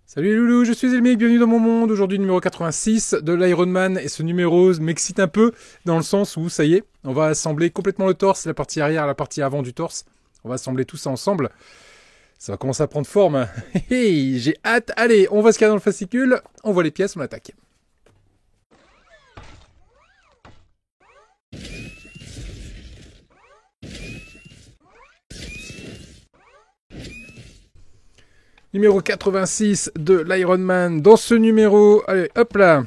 Salut les loulous, je suis Elmic, bienvenue dans mon monde. Aujourd'hui numéro 86 de l'Ironman et ce numéro m'excite un peu dans le sens où ça y est, on va assembler complètement le torse, la partie arrière et la partie avant du torse. On va assembler tout ça ensemble. Ça va commencer à prendre forme. J'ai hâte. Allez, on va se caler dans le fascicule, on voit les pièces, on attaque. Numéro 86 de l'Ironman. Dans ce numéro, allez, hop là.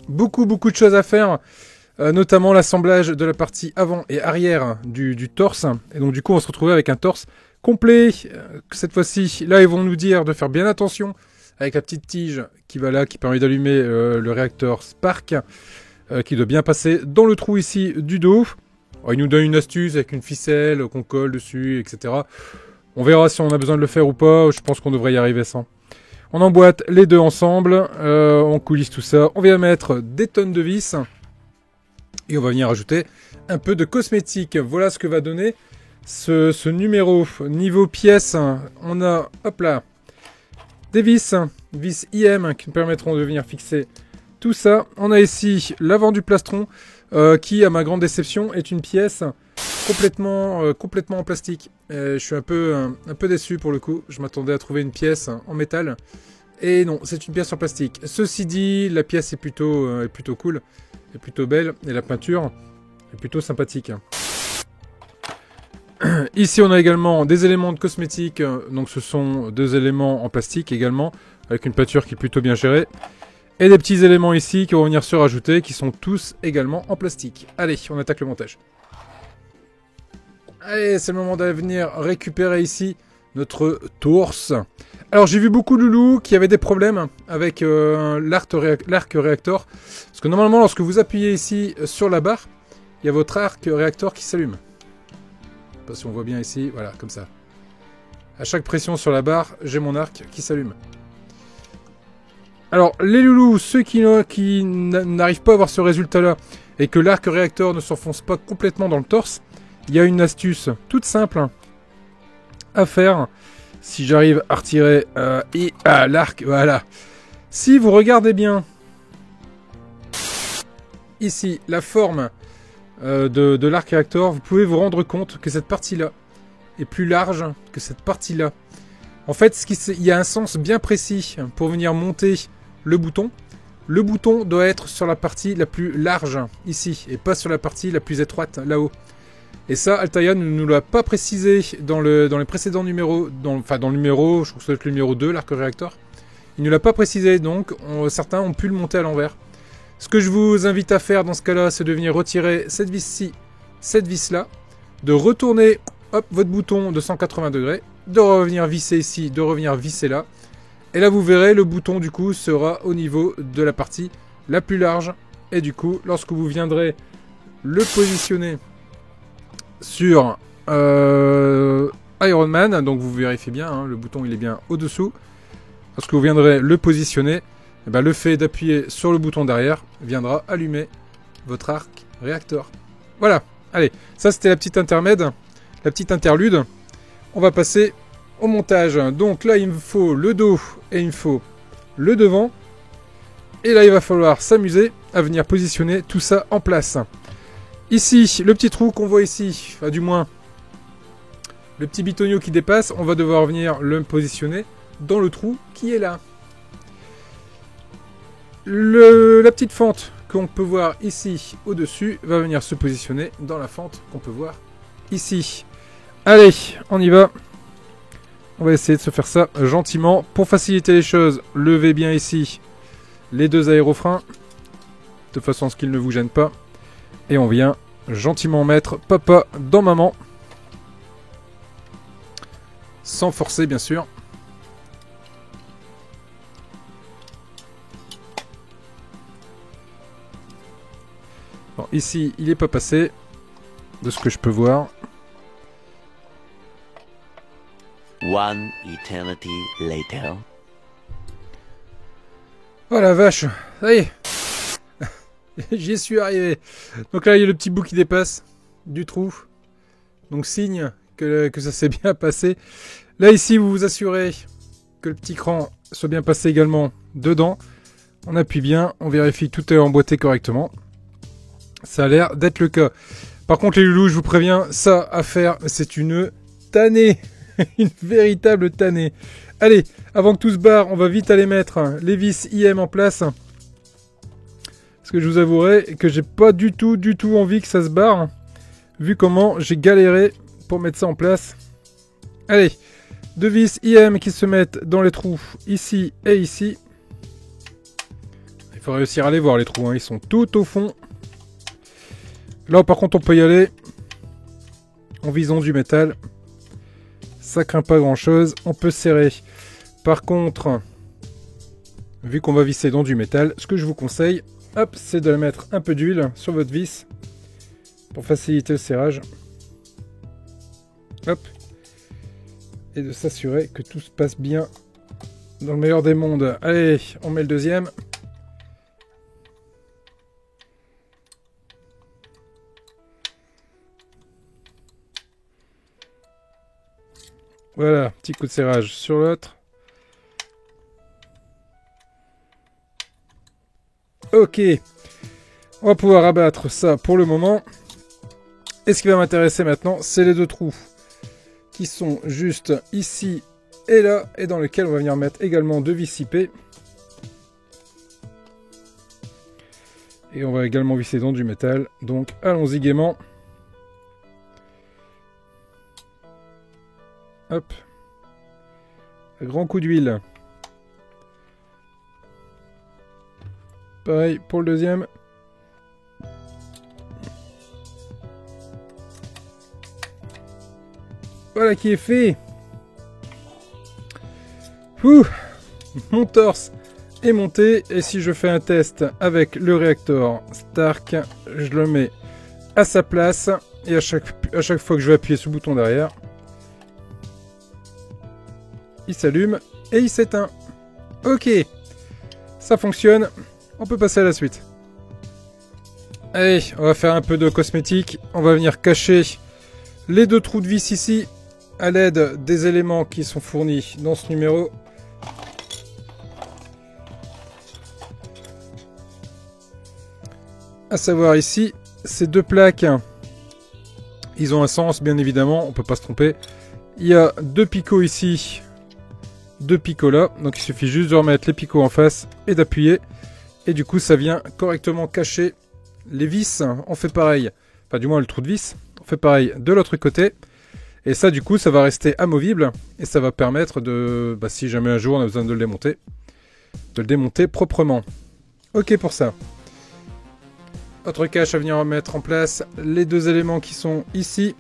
Beaucoup de choses à faire. Notamment l'assemblage de la partie avant et arrière du torse. Et donc du coup, on se retrouve avec un torse complet. Cette fois-ci, là, ils vont nous dire de faire bien attention avec la petite tige qui va là, qui permet d'allumer le réacteur Spark, qui doit bien passer dans le trou ici du dos. Alors, ils nous donnent une astuce avec une ficelle qu'on colle dessus, etc. On verra si on a besoin de le faire ou pas. Je pense qu'on devrait y arriver sans. On emboîte les deux ensemble. On coulisse tout ça. On vient mettre des tonnes de vis. Et on va venir ajouter un peu de cosmétiques. Voilà ce que va donner ce numéro. Niveau pièces, on a, hop là, des vis IM qui nous permettront de venir fixer tout ça. On a ici l'avant du plastron qui, à ma grande déception, est une pièce complètement en plastique. Je suis un peu déçu pour le coup. Je m'attendais à trouver une pièce en métal. Et non, c'est une pièce en plastique. Ceci dit, la pièce est plutôt cool. Est plutôt belle. Et la peinture est plutôt sympathique. Ici, on a également des éléments de cosmétiques. Donc, ce sont deux éléments en plastique également. Avec une peinture qui est plutôt bien gérée. Et des petits éléments ici qui vont venir se rajouter. Qui sont tous également en plastique. Allez, on attaque le montage. Allez, c'est le moment d'aller venir récupérer ici notre torse. Alors, j'ai vu beaucoup de loulous qui avaient des problèmes avec l'arc réacteur. Parce que normalement, lorsque vous appuyez ici sur la barre, il y a votre arc réacteur qui s'allume. Je sais pas si on voit bien ici, voilà, comme ça. À chaque pression sur la barre, j'ai mon arc qui s'allume. Alors, les loulous, ceux qui n'arrivent pas à avoir ce résultat-là, et que l'arc réacteur ne s'enfonce pas complètement dans le torse, il y a une astuce toute simple à faire. Si j'arrive à retirer et à l'arc, voilà. Si vous regardez bien ici la forme de l'arc réacteur, vous pouvez vous rendre compte que cette partie-là est plus large que cette partie-là. En fait, il y a un sens bien précis pour venir monter le bouton. Le bouton doit être sur la partie la plus large ici et pas sur la partie la plus étroite là-haut. Et ça, Altaïa ne nous l'a pas précisé dans les précédents numéros, dans le numéro, je crois que ça doit être le numéro 2, l'arc réacteur. Il ne l'a pas précisé, donc certains ont pu le monter à l'envers. Ce que je vous invite à faire dans ce cas-là, c'est de venir retirer cette vis-ci, cette vis-là, de retourner hop, votre bouton de 180 degrés, de revenir visser ici, de revenir visser là. Et là, vous verrez, le bouton, du coup, sera au niveau de la partie la plus large. Et du coup, lorsque vous viendrez le positionner sur Ironman, donc vous vérifiez bien, hein, le bouton il est bien au-dessous. Lorsque vous viendrez le positionner, et ben, le fait d'appuyer sur le bouton derrière viendra allumer votre arc réacteur. Voilà, allez, ça c'était la petite intermède, la petite interlude. On va passer au montage. Donc là il me faut le dos et il me faut le devant. Et là il va falloir s'amuser à venir positionner tout ça en place. Ici, le petit trou qu'on voit ici, enfin du moins, le petit bitonio qui dépasse, on va devoir venir le positionner dans le trou qui est là. La petite fente qu'on peut voir ici au-dessus va venir se positionner dans la fente qu'on peut voir ici. Allez, on y va. On va essayer de se faire ça gentiment. Pour faciliter les choses, levez bien ici les deux aérofreins, de façon à ce qu'ils ne vous gênent pas. Et on vient gentiment mettre papa dans maman. Sans forcer, bien sûr. Bon, ici, il n'est pas passé. De ce que je peux voir. One eternity later. Oh la vache. Ça y est. J'y suis arrivé. Donc là, il y a le petit bout qui dépasse du trou. Donc signe que ça s'est bien passé. Là, ici, vous vous assurez que le petit cran soit bien passé également dedans. On appuie bien, on vérifie que tout est emboîté correctement. Ça a l'air d'être le cas. Par contre les loulous, je vous préviens, ça à faire, c'est une tannée. Une véritable tannée. Allez, avant que tout se barre, on va vite aller mettre les vis IM en place. Parce que je vous avouerai que j'ai pas du tout envie que ça se barre. Vu comment j'ai galéré pour mettre ça en place. Allez, 2 vis IM qui se mettent dans les trous ici et ici. Il faut réussir à les voir les trous, hein. Ils sont tout au fond. Là par contre on peut y aller en visant du métal. Ça craint pas grand chose, on peut serrer. Par contre, vu qu'on va visser dans du métal, ce que je vous conseille, hop, c'est de mettre un peu d'huile sur votre vis pour faciliter le serrage. Hop. Et de s'assurer que tout se passe bien dans le meilleur des mondes. Allez, on met le deuxième. Voilà, petit coup de serrage sur l'autre. Ok, on va pouvoir abattre ça pour le moment. Et ce qui va m'intéresser maintenant, c'est les 2 trous qui sont juste ici et là, et dans lesquels on va venir mettre également 2 vis IP. Et on va également visser dans du métal. Donc allons-y gaiement. Hop. Un grand coup d'huile. Pareil pour le deuxième. Voilà qui est fait. Ouh, mon torse est monté. Et si je fais un test avec le réacteur Stark, je le mets à sa place. Et à chaque fois que je vais appuyer sur le bouton derrière, il s'allume et il s'éteint. Ok, ça fonctionne. On peut passer à la suite. Allez, on va faire un peu de cosmétique. On va venir cacher les 2 trous de vis ici à l'aide des éléments qui sont fournis dans ce numéro. À savoir ici, ces 2 plaques, ils ont un sens bien évidemment, on peut pas se tromper. Il y a 2 picots ici. 2 picots là, donc il suffit juste de remettre les picots en face et d'appuyer, et du coup ça vient correctement cacher les vis. On fait pareil, enfin du moins le trou de vis, on fait pareil de l'autre côté, et ça du coup ça va rester amovible, et ça va permettre de, si jamais un jour on a besoin de le démonter proprement. Ok pour ça. Autre cache à venir remettre en place, les 2 éléments qui sont ici.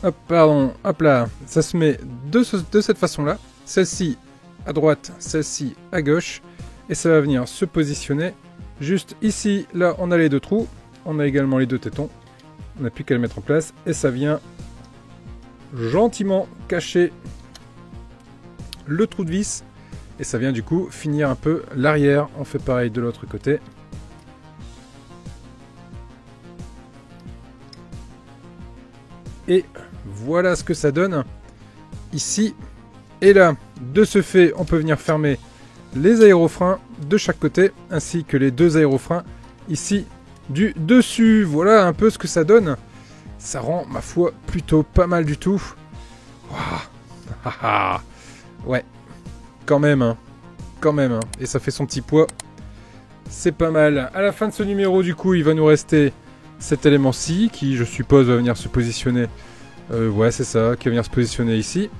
Hop, pardon, hop là, ça se met de cette façon-là. Celle-ci à droite, celle-ci à gauche. Et ça va venir se positionner juste ici. Là, on a les 2 trous. On a également les 2 tétons. On n'a plus qu'à les mettre en place. Et ça vient gentiment cacher le trou de vis. Et ça vient du coup finir un peu l'arrière. On fait pareil de l'autre côté. Et voilà ce que ça donne ici et là. De ce fait, on peut venir fermer les aérofreins de chaque côté, ainsi que les 2 aérofreins ici du dessus. Voilà un peu ce que ça donne. Ça rend, ma foi, plutôt pas mal du tout. Wow. Ouais, quand même, hein. Quand même, hein. Et ça fait son petit poids. C'est pas mal. À la fin de ce numéro, du coup, il va nous rester cet élément-ci, qui, je suppose, va venir se positionner. Ouais, c'est ça, qui va venir se positionner ici.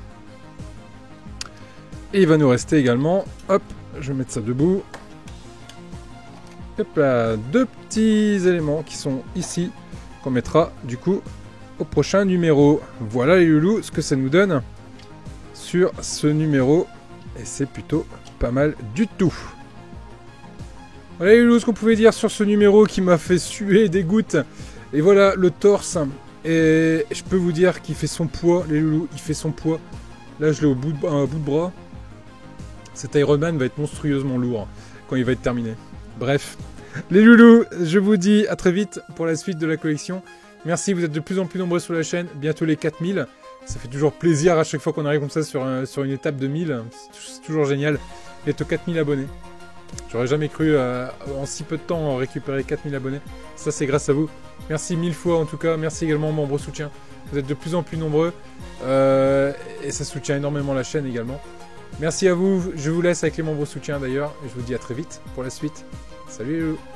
Et il va nous rester également, hop, je vais mettre ça debout. Hop là, 2 petits éléments qui sont ici, qu'on mettra du coup au prochain numéro. Voilà les loulous, ce que ça nous donne sur ce numéro. Et c'est plutôt pas mal du tout. Voilà les loulous, ce qu'on pouvait dire sur ce numéro qui m'a fait suer des gouttes. Et voilà le torse. Et je peux vous dire qu'il fait son poids, les loulous, il fait son poids. Là je l'ai au bout de bras. Cet Iron Man va être monstrueusement lourd quand il va être terminé. Bref, les loulous, je vous dis à très vite pour la suite de la collection. Merci, vous êtes de plus en plus nombreux sur la chaîne, bientôt les 4000. Ça fait toujours plaisir à chaque fois qu'on arrive comme ça sur une étape de 1000. C'est toujours génial. Bientôt 4000 abonnés. J'aurais jamais cru en si peu de temps récupérer 4000 abonnés. Ça, c'est grâce à vous. Merci 1000 fois en tout cas. Merci également aux membres soutien. Vous êtes de plus en plus nombreux. Et ça soutient énormément la chaîne également. Merci à vous. Je vous laisse avec les membres soutien d'ailleurs. Et je vous dis à très vite pour la suite. Salut les loups.